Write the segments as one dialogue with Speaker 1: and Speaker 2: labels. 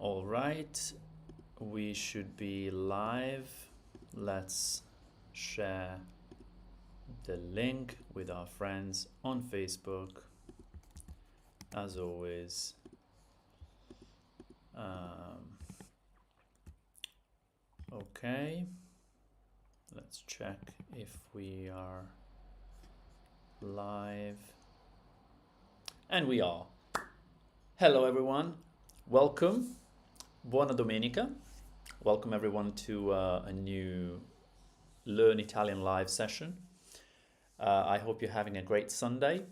Speaker 1: All right, we should be live. Let's share the link with our friends on Facebook. As always, okay, let's check if we are live. And we are. Hello everyone, welcome. Buona domenica. Welcome everyone to a new Learn Italian live session. I hope you're having a great Sunday.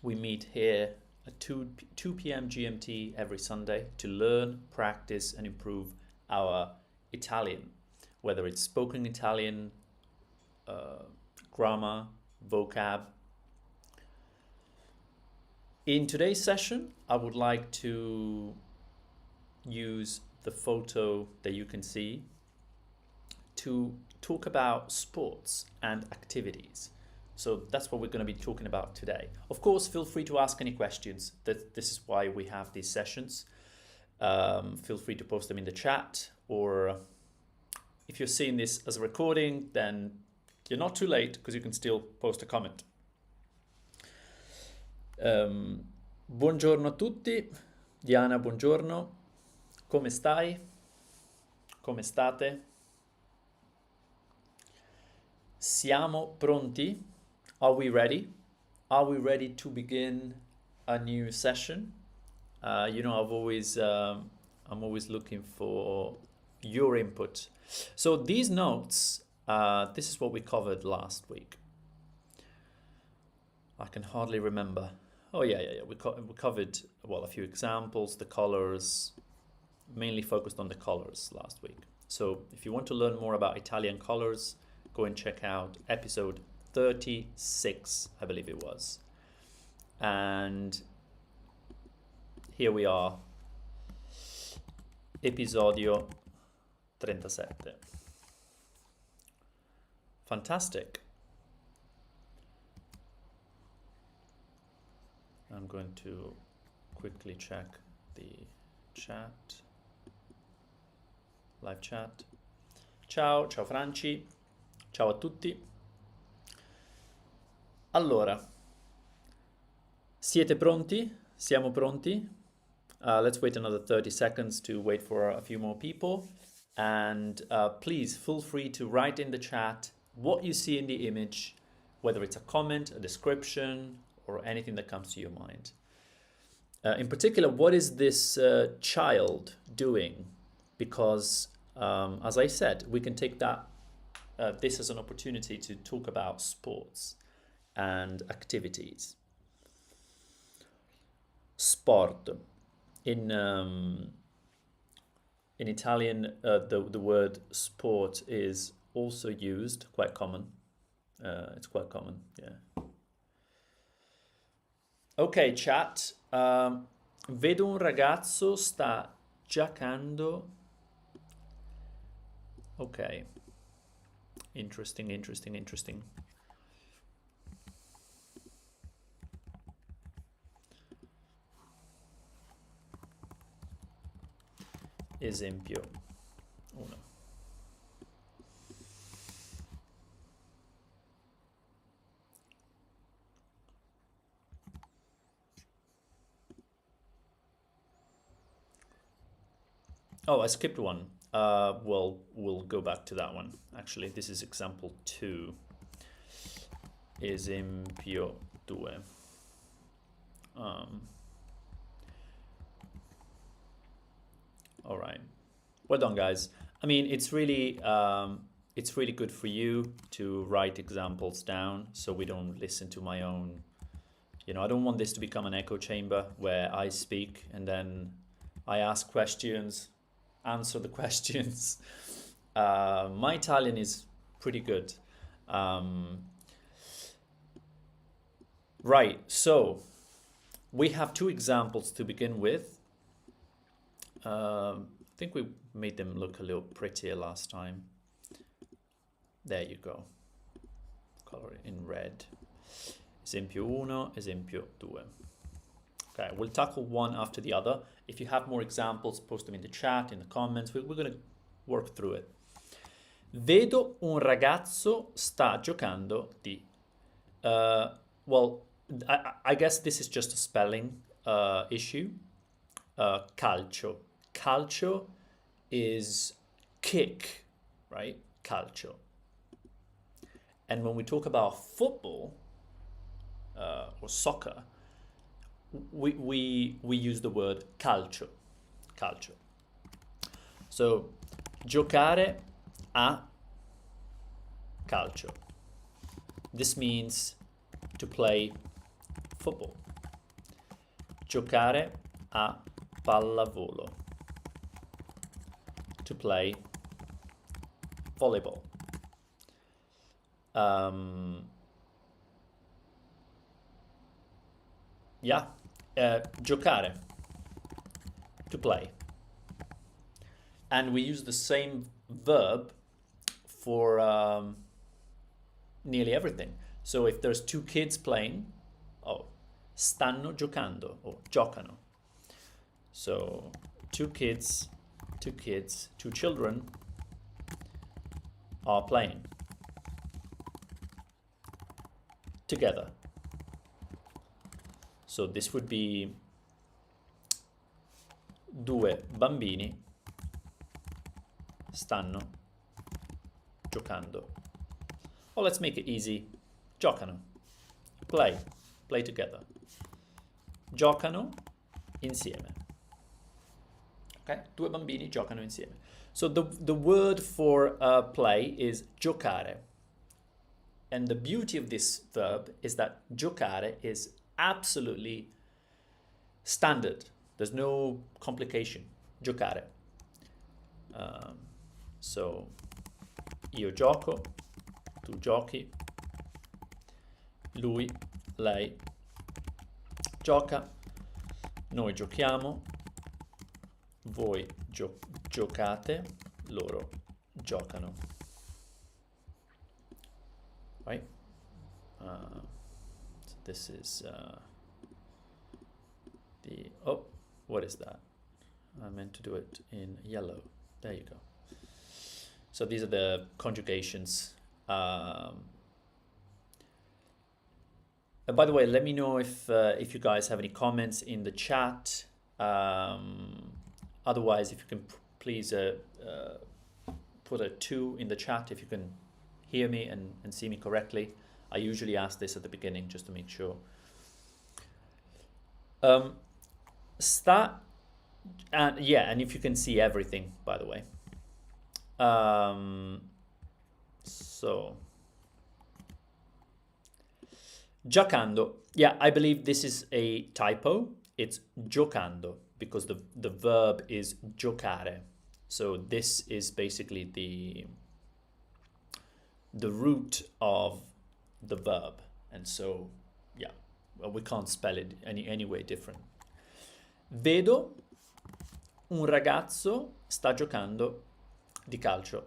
Speaker 1: We meet here at 2 p.m. GMT every Sunday to learn, practice, and improve our Italian, whether it's spoken Italian, grammar, vocab. In today's session, I would like to use the photo that you can see to talk about sports and activities. So that's what we're going to be talking about today. Of course, feel free to ask any questions. This is why we have these sessions. Feel free to post them in the chat, or if you're seeing this as a recording, then you're not too late because you can still post a comment. Buongiorno a tutti. Diana, buongiorno. Come stai? Come state? Siamo pronti? Are we ready? Are we ready to begin a new session? I'm always looking for your input. So these notes, this is what we covered last week. I can hardly remember. Oh yeah. We covered, well, a few examples, the colors, mainly focused on the colors last week. So if you want to learn more about Italian colors, go and check out episode 36, I believe it was. And here we are, episodio 37. Fantastic. I'm going to quickly check the chat. Live chat. Ciao Franci. Ciao a tutti. Allora, siete pronti? Siamo pronti? Let's wait another 30 seconds to wait for a few more people. And please feel free to write in the chat what you see in the image, whether it's a comment, a description, or anything that comes to your mind. In particular, what is this child doing? Because, as I said, we can take this as an opportunity to talk about sports and activities. Sport. In Italian, the word sport is also used, quite common. It's quite common, yeah. Ok, chat. Vedo un ragazzo sta giocando. Ok. Interesting. Esempio 1. Oh, I skipped one. Well, we'll go back to that one. Actually, this is example 2. Esempio 2. All right. Well done, guys. I mean, it's really good for you to write examples down so we don't listen to my own. I don't want this to become an echo chamber where I speak and then I ask questions, answer the questions. My Italian is pretty good. Right, so we have 2 examples to begin with. I think we made them look a little prettier last time. There you go. Color it in red. Esempio 1, esempio 2. Okay, we'll tackle one after the other. If you have more examples, post them in the chat, in the comments. We're going to work through it. Vedo un ragazzo sta giocando di. Well, I guess this is just a spelling issue. Calcio. Calcio is kick, right? Calcio. And when we talk about football or soccer, we use the word calcio. Calcio. So, giocare a calcio. This means to play football. Giocare a pallavolo. To play volleyball. Giocare. To play. And we use the same verb for nearly everything. So if there's two kids playing, stanno giocando or giocano. So two children are playing together. So this would be due bambini stanno giocando. Or let's make it easy. Giocano. Play together. Giocano insieme. Okay? Due bambini giocano insieme. So the word for play is giocare. And the beauty of this verb is that giocare is absolutely standard. There's no complication. Giocare. So, io gioco, tu giochi, lui, lei gioca, noi giochiamo, voi giocate, loro giocano. Right? So this is what is that? I meant to do it in yellow. There you go. So these are the conjugations. By the way, let me know if you guys have any comments in the chat. Otherwise, if you can please put a 2 in the chat if you can hear me and see me correctly. I usually ask this at the beginning just to make sure. And if you can see everything, by the way. So giocando. Yeah, I believe this is a typo. It's giocando because the verb is giocare. So this is basically the root of the verb, and so we can't spell it any way different. Vedo un ragazzo sta giocando di calcio.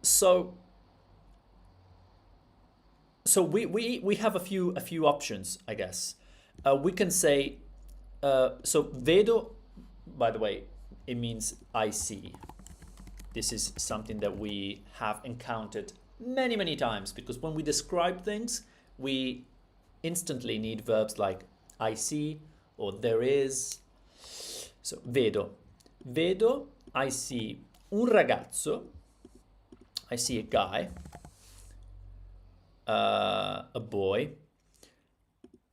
Speaker 1: So we have a few options, I guess. We can say so vedo, by the way, it means I see. This is something that we have encountered many times, because when we describe things, we instantly need verbs like I see or there is. So vedo, I see un ragazzo, I see a guy, a boy.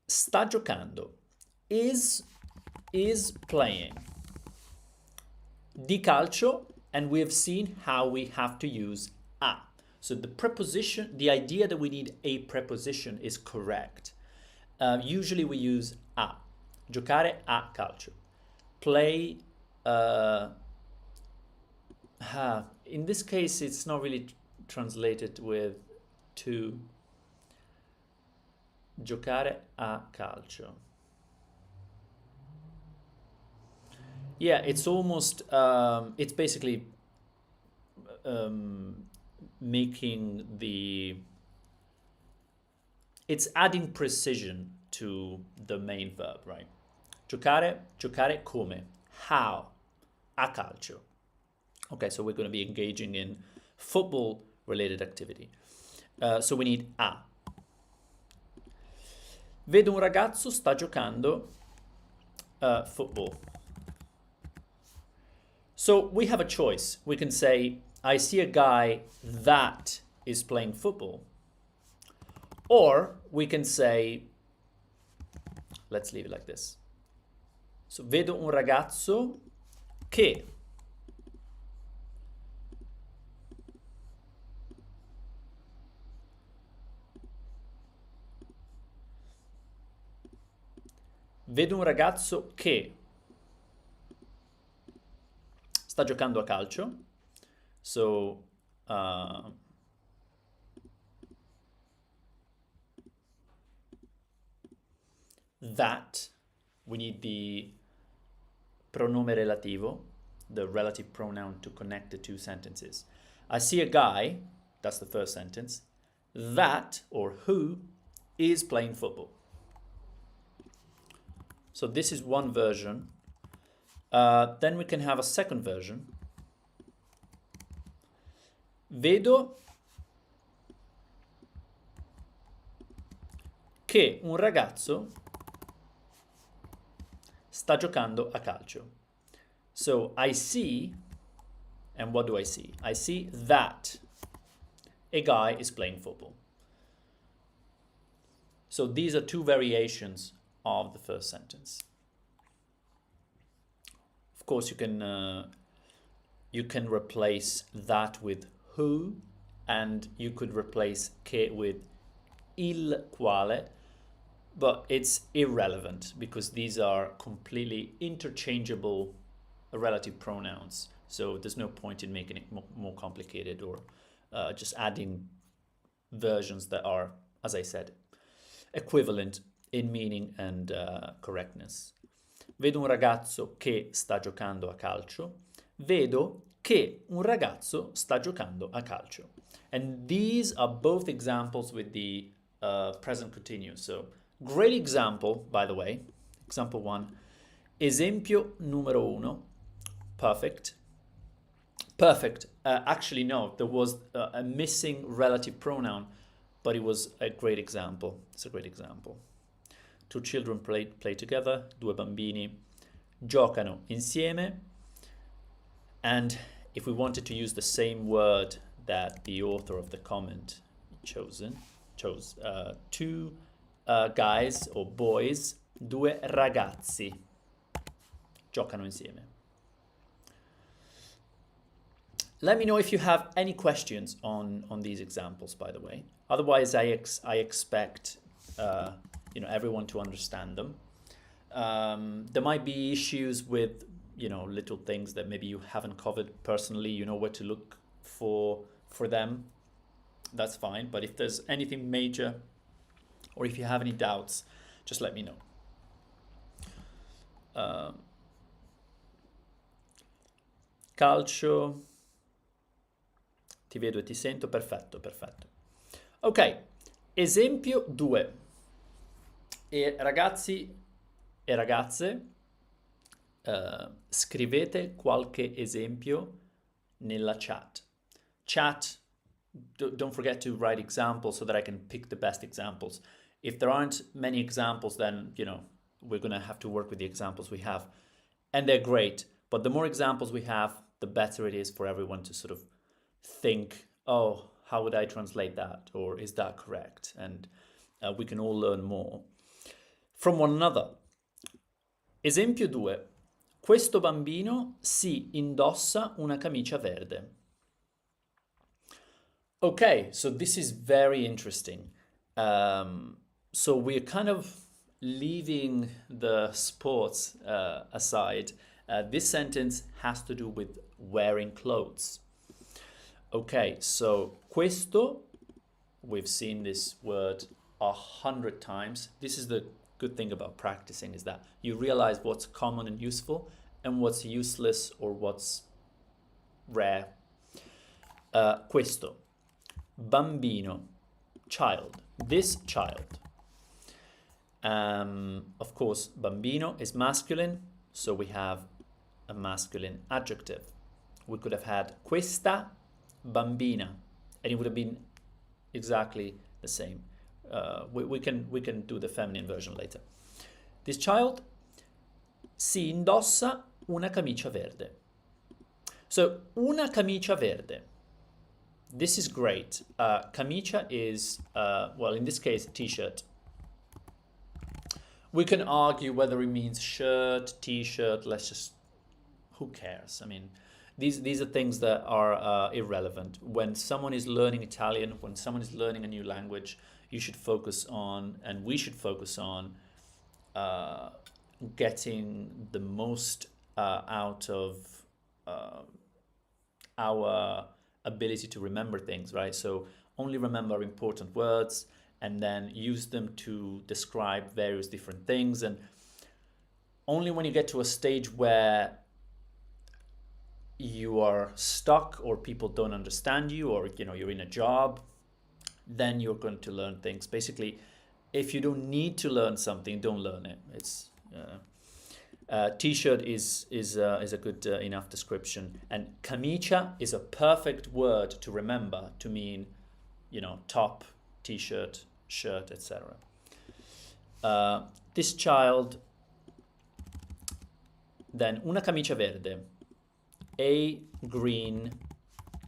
Speaker 1: Sta giocando, is playing. Di calcio, and we have seen how we have to use a. So the preposition, the idea that we need a preposition is correct. Usually we use a. Giocare a calcio. Play. In this case, it's not really translated with to. Giocare a calcio. Yeah, it's almost, it's basically making it's adding precision to the main verb, right? Giocare, giocare come? How? A calcio. Okay, so we're going to be engaging in football-related activity. So we need a. Vedo un ragazzo sta giocando football. So we have a choice. We can say, I see a guy that is playing football. Or we can say, let's leave it like this. So vedo un ragazzo che vedo un ragazzo che sta giocando a calcio. So that, we need the pronome relativo, the relative pronoun to connect the two sentences. I see a guy, that's the first sentence, that, or who, is playing football. So this is one version. Then we can have a second version. Vedo che un ragazzo sta giocando a calcio. So I see, and what do I see? I see that a guy is playing football. So these are two variations of the first sentence. Of course, you can replace that with who, and you could replace che with il quale, but it's irrelevant because these are completely interchangeable relative pronouns. So there's no point in making it more complicated or just adding versions that are, as I said, equivalent in meaning and correctness. Vedo un ragazzo che sta giocando a calcio. Vedo che un ragazzo sta giocando a calcio. And these are both examples with the present continuous. So, great example, by the way. Example 1. Esempio numero 1. Perfect. Perfect. Actually, no, there was a missing relative pronoun, but it was a great example. It's a great example. Two children play together, due bambini giocano insieme. And if we wanted to use the same word that the author of the comment chose two guys or boys, due ragazzi giocano insieme. Let me know if you have any questions on these examples, by the way. Otherwise, I expect everyone to understand them. There might be issues with little things that maybe you haven't covered personally. You know where to look for them. That's fine. But if there's anything major, or if you have any doubts, just let me know. Calcio. Ti vedo e ti sento. Perfetto. Ok. Esempio 2. E ragazzi e ragazze, scrivete qualche esempio nella chat. Don't forget to write examples so that I can pick the best examples. If there aren't many examples, then, we're going to have to work with the examples we have. And they're great, but the more examples we have, the better it is for everyone to sort of think, oh, how would I translate that? Or is that correct? And we can all learn more from one another. Esempio 2. Questo bambino si indossa una camicia verde. Okay, so this is very interesting. So we're kind of leaving the sports aside. This sentence has to do with wearing clothes. Okay, so questo, we've seen this word 100 times. This is the good thing about practicing, is that you realize what's common and useful and what's useless or what's rare. Questo. Bambino. Child. This child. Of course, bambino is masculine, so we have a masculine adjective. We could have had questa bambina, and it would have been exactly the same. We can do the feminine version later. This child si indossa una camicia verde. So, una camicia verde. This is great. Camicia is, well, in this case, t-shirt. We can argue whether it means shirt, t-shirt, let's just, who cares? I mean, these are things that are irrelevant. When someone is learning Italian, when someone is learning a new language, you should focus on, and we should focus on, getting the most out of our ability to remember things, right? So only remember important words and then use them to describe various different things. And only when you get to a stage where you are stuck or people don't understand you, or you're in a job, then you're going to learn things. Basically, if you don't need to learn something, don't learn it. It's t-shirt is a good enough description, and camicia is a perfect word to remember to mean top, t-shirt, shirt, etc. This child, then una camicia verde, a green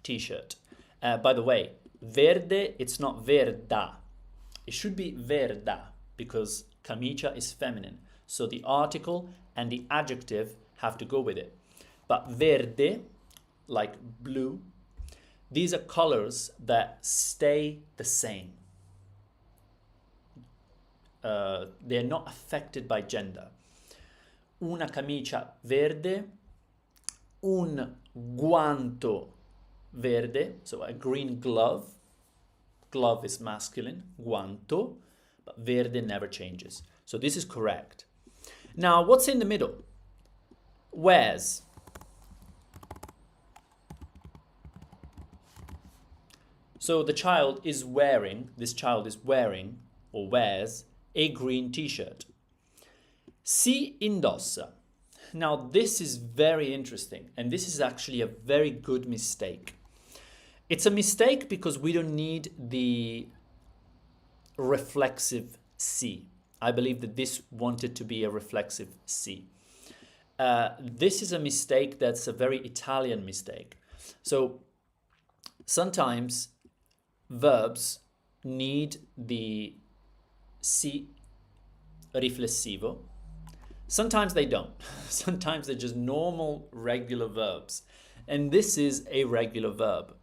Speaker 1: t-shirt. By the way, verde, it's not verda. It should be verda because camicia is feminine. So the article and the adjective have to go with it. But verde, like blue, these are colors that stay the same. They're not affected by gender. Una camicia verde, un guanto verde, so a green glove. Glove is masculine, guanto, but verde never changes. So this is correct. Now, what's in the middle? Wears. So this child is wearing or wears a green t-shirt. Si indossa. Now, this is very interesting, and this is actually a very good mistake. It's a mistake because we don't need the reflexive si. I believe that this wanted to be a reflexive si. This is a mistake that's a very Italian mistake. So sometimes verbs need the si riflessivo. Sometimes they don't. Sometimes they're just normal, regular verbs. And this is a regular verb.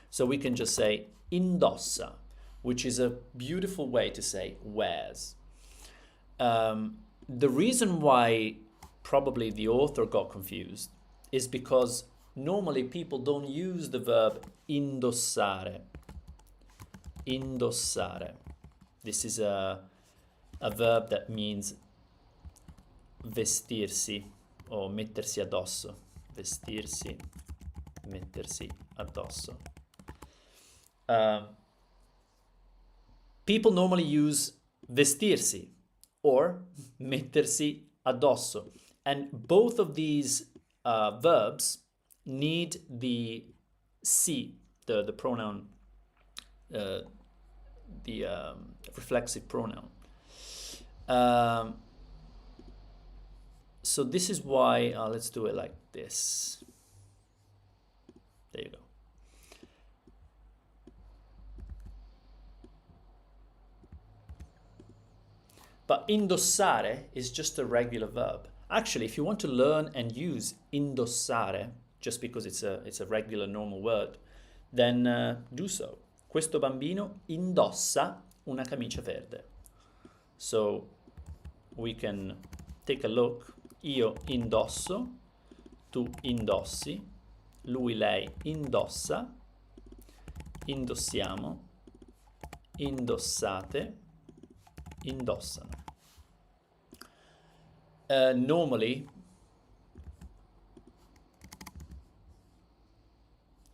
Speaker 1: So we can just say indossa, which is a beautiful way to say wears. The reason why probably the author got confused is because normally people don't use the verb indossare. Indossare. This is a verb that means vestirsi o mettersi addosso. Vestirsi, mettersi addosso. People normally use vestirsi or mettersi addosso. And both of these verbs need the si, the pronoun, the reflexive pronoun. So this is why, let's do it like this. There you go. But indossare is just a regular verb. Actually, if you want to learn and use indossare, just because it's a regular normal word, then do so. Questo bambino indossa una camicia verde. So we can take a look. Io indosso, tu indossi, lui, lei indossa, indossiamo, indossate, indossano.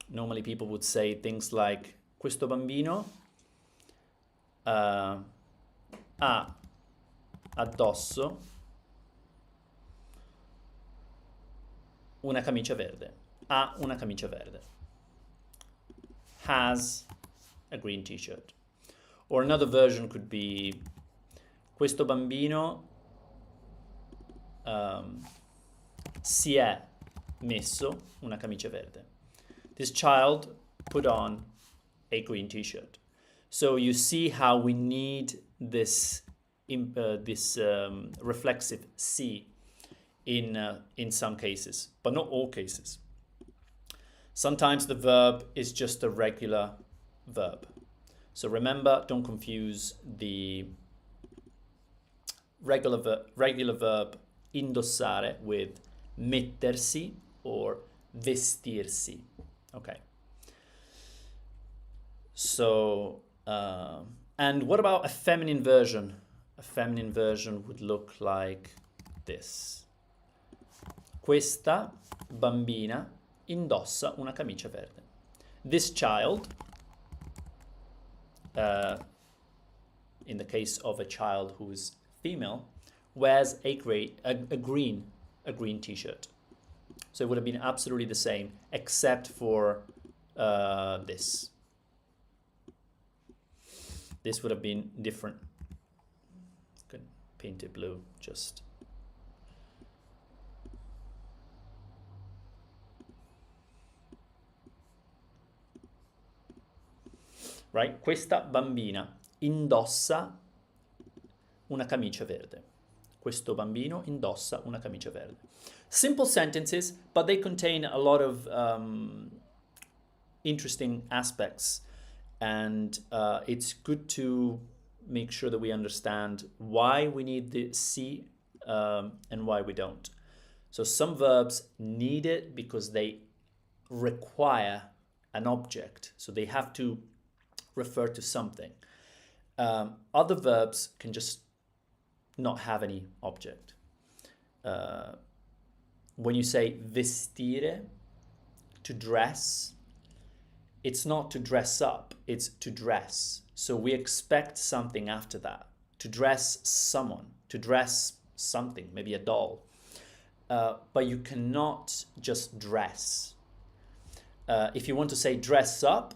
Speaker 1: Normally people would say things like questo bambino ha addosso una camicia verde. Ha una camicia verde. Has a green t-shirt. Or another version could be questo bambino si è messo una camicia verde. This child put on a green t-shirt. So you see how we need this reflexive si in some cases, but not all cases. Sometimes the verb is just a regular verb. So remember, don't confuse the regular verb indossare with mettersi or vestirsi. Okay. So, and what about a feminine version? A feminine version would look like this. Questa bambina indossa una camicia verde. This child, in the case of a child who is female, wears a green t-shirt. So it would have been absolutely the same, except for this. This would have been different. I can paint it blue, just. Right? Questa bambina indossa una camicia verde. Questo bambino indossa una camicia verde. Simple sentences, but they contain a lot of interesting aspects. And it's good to make sure that we understand why we need the si and why we don't. So some verbs need it because they require an object. So they have to refer to something. Other verbs can just not have any object. When you say vestire, to dress, it's not to dress up, it's to dress. So we expect something after that. To dress someone, to dress something, maybe a doll. But you cannot just dress. If you want to say dress up,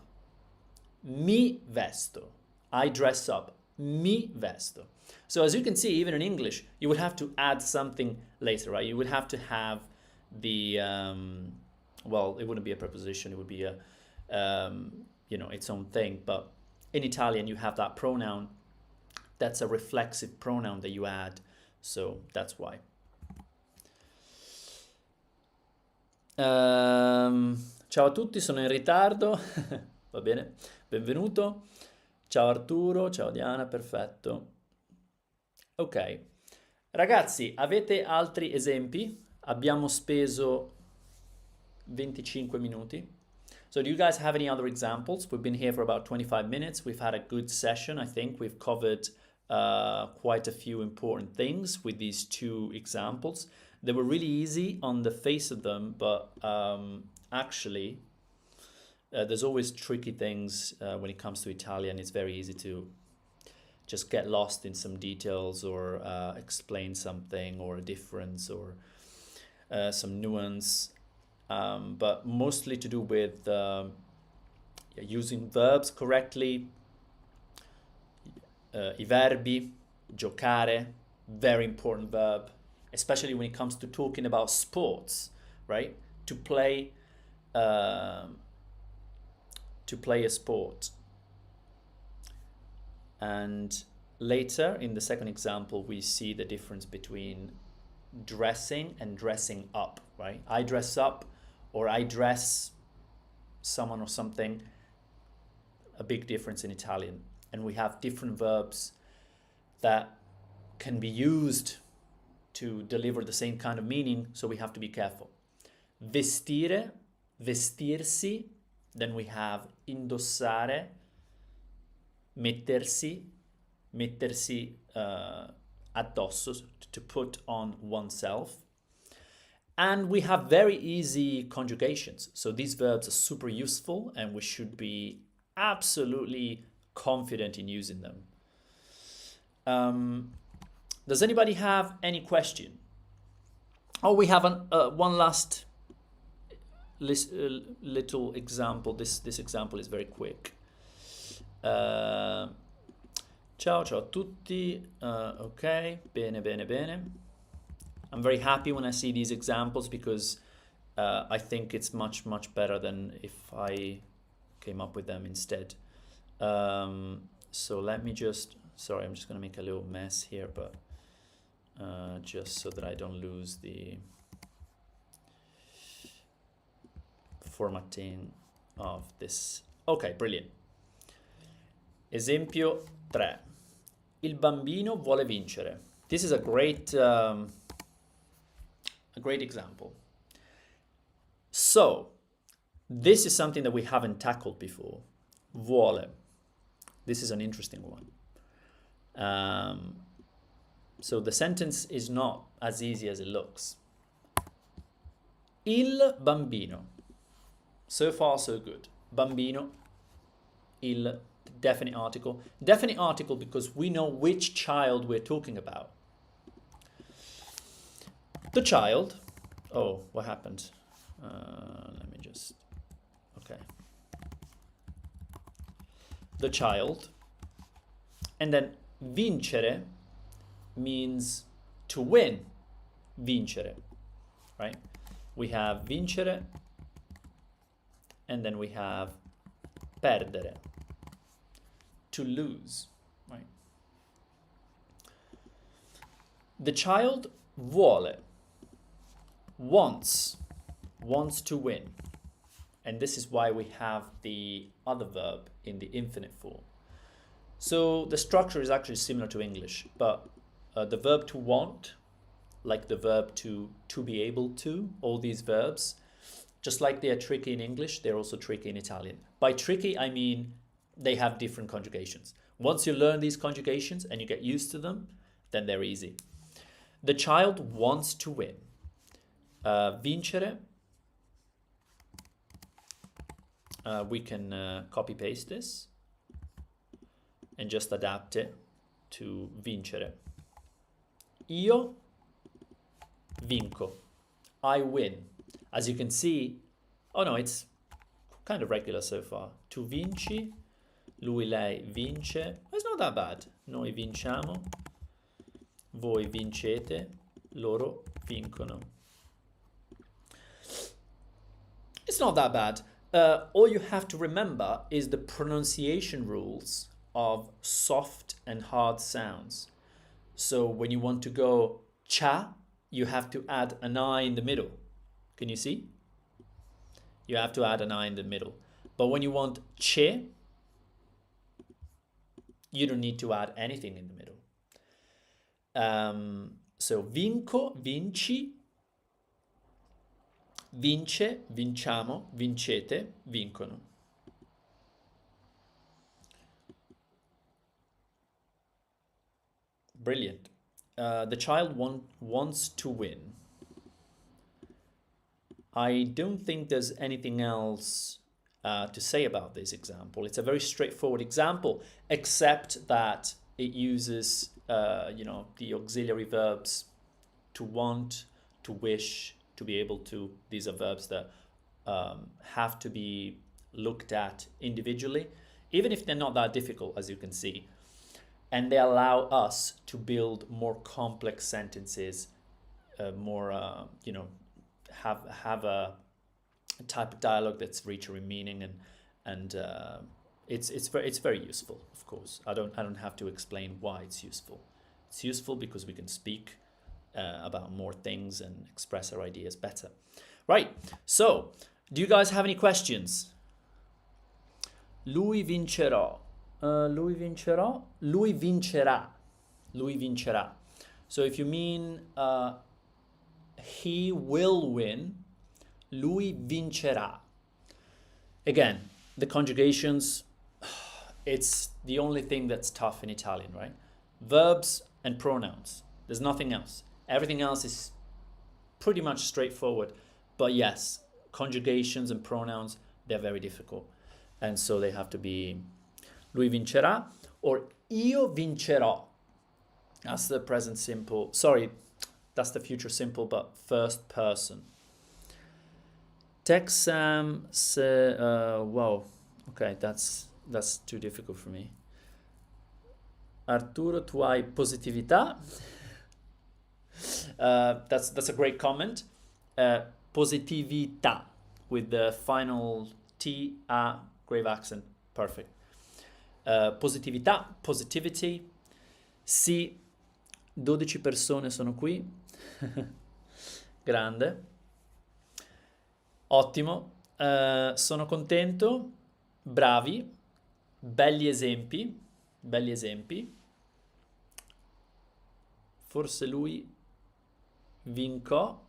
Speaker 1: mi vesto. I dress up. Mi vesto. So as you can see, even in English, you would have to add something later, right? You would have to have the, well, it wouldn't be a preposition. It would be a, its own thing. But in Italian, you have that pronoun. That's a reflexive pronoun that you add. So that's why. Ciao a tutti, sono in ritardo. Va bene, benvenuto. Ciao Arturo, ciao Diana, perfetto. Ok, ragazzi, avete altri esempi? Abbiamo speso 25 minuti. So do you guys have any other examples? We've been here for about 25 minutes. We've had a good session. I think we've covered quite a few important things with these two examples. They were really easy on the face of them, but actually, there's always tricky things when it comes to Italian. It's very easy to just get lost in some details or explain something or a difference or some nuance. But mostly to do with using verbs correctly. I verbi, giocare, very important verb, especially when it comes to talking about sports, right? To play a sport. And later in the second example, we see the difference between dressing and dressing up, right? I dress up or I dress someone or something, a big difference in Italian. And we have different verbs that can be used to deliver the same kind of meaning, so we have to be careful. Vestire, vestirsi, then we have indossare, mettersi addosso, to put on oneself. And we have very easy conjugations. So these verbs are super useful and we should be absolutely confident in using them. Does anybody have any question? Oh, we have one last little example. This example is very quick. Ciao a tutti. Ok, bene, bene, bene. I'm very happy when I see these examples because I think it's much better than if I came up with them instead. So let me just, sorry, I'm just going to make a little mess here, but just so that I don't lose the formatting of this. Ok, brilliant. Esempio 3. Il bambino vuole vincere. This is a great example. So, this is something that we haven't tackled before. Vuole. This is an interesting one. So the sentence is not as easy as it looks. Il bambino. So far, so good. Bambino. Il. Definite article. Definite article because we know which child we're talking about. The child. Oh, what happened? Let me just. Okay. The child. And then vincere means to win. Vincere. Right? We have vincere. And then we have perdere. To lose, right? The child vuole, wants to win. And this is why we have the other verb in the infinite form. So the structure is actually similar to English, but the verb to want, like the verb to be able to, all these verbs, just like they are tricky in English, they're also tricky in Italian. By tricky, I mean they have different conjugations. Once you learn these conjugations and you get used to them, then they're easy. The child wants to win. Vincere. We can copy paste this and just adapt it to vincere. Io vinco. I win. As you can see, oh no, it's kind of regular so far. Tu vinci. Lui, lei vince. It's not that bad. Noi vinciamo. Voi vincete. Loro vincono. It's not that bad. All you have to remember is the pronunciation rules of soft and hard sounds. So when you want to go cha, you have to add an I in the middle. Can you see? You have to add an I in the middle. But when you want che, you don't need to add anything in the middle. So vinco, vinci, vince, vinciamo, vincete, vincono. Brilliant. The child wants to win. I don't think there's anything else to say about this example. It's a very straightforward example, except that it uses, the auxiliary verbs to want, to wish, to be able to. These are verbs that have to be looked at individually, even if they're not that difficult, as you can see. And they allow us to build more complex sentences, have a type of dialogue that's richer in meaning, and it's very useful. Of course, I don't have to explain why it's useful. It's useful because we can speak about more things and express our ideas better. Right. So, do you guys have any questions? Lui vincerà. Lui vincerà. Lui vincerà. Lui vincerà. So if you mean he will win, lui vincerà. Again, the conjugations, it's the only thing that's tough in Italian, right? Verbs and pronouns. There's nothing else. Everything else is pretty much straightforward. But yes, conjugations and pronouns, they're very difficult. And so they have to be lui vincerà or io vincerò. That's the present simple. Sorry, that's the future simple, but first person. Texam se. Wow. Okay, that's too difficult for me. Arturo, tu hai positività. That's a great comment. Positività with the final T A grave accent. Perfect. Positività, positivity. Sì, 12 persone sono qui. Grande. Ottimo. Sono contento. Bravi. Belli esempi. Belli esempi. Forse lui vincò.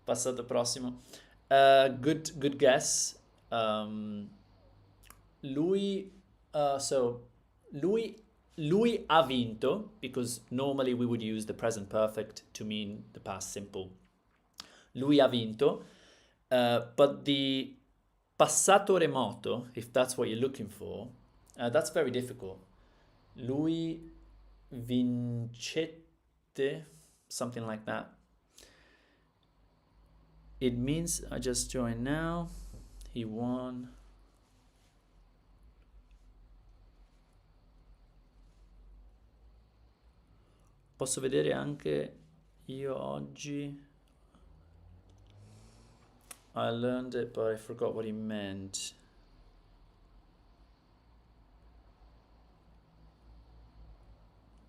Speaker 1: Passato prossimo. Good guess. Lui, lui ha vinto, because normally we would use the present perfect to mean the past simple. Lui ha vinto, but the passato remoto, if that's what you're looking for, that's very difficult. Lui vincette, something like that. It means, I just joined now, he won. Posso vedere anche io oggi. I learned it, but I forgot what he meant.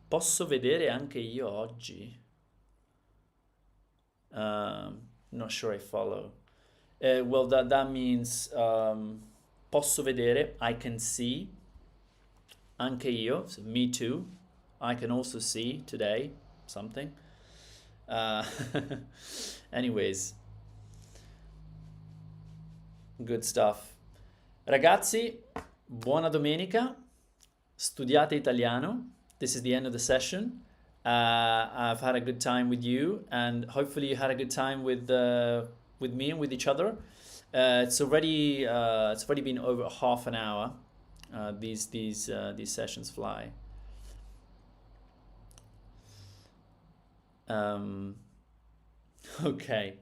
Speaker 1: Posso vedere anche io oggi? Not sure I follow. Well, that means posso vedere, I can see. Anche io, so me too. I can also see today something. Anyways, good stuff. Ragazzi, buona domenica. Studiate italiano. This is the end of the session. I've had a good time with you, and hopefully you had a good time with me and with each other. It's already been over half an hour. These sessions fly. Ok,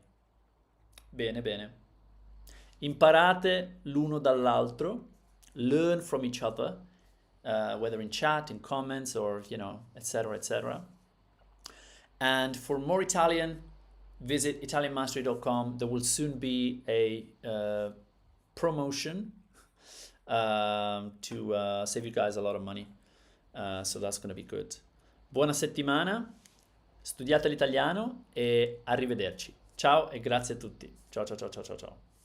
Speaker 1: bene, bene. Imparate l'uno dall'altro. Learn from each other, whether in chat, in comments, or etc., etc. And for more Italian, visit italianmastery.com. There will soon be a promotion to save you guys a lot of money. So that's going to be good. Buona settimana, studiate l'italiano e arrivederci. Ciao e grazie a tutti. Ciao ciao ciao ciao ciao ciao.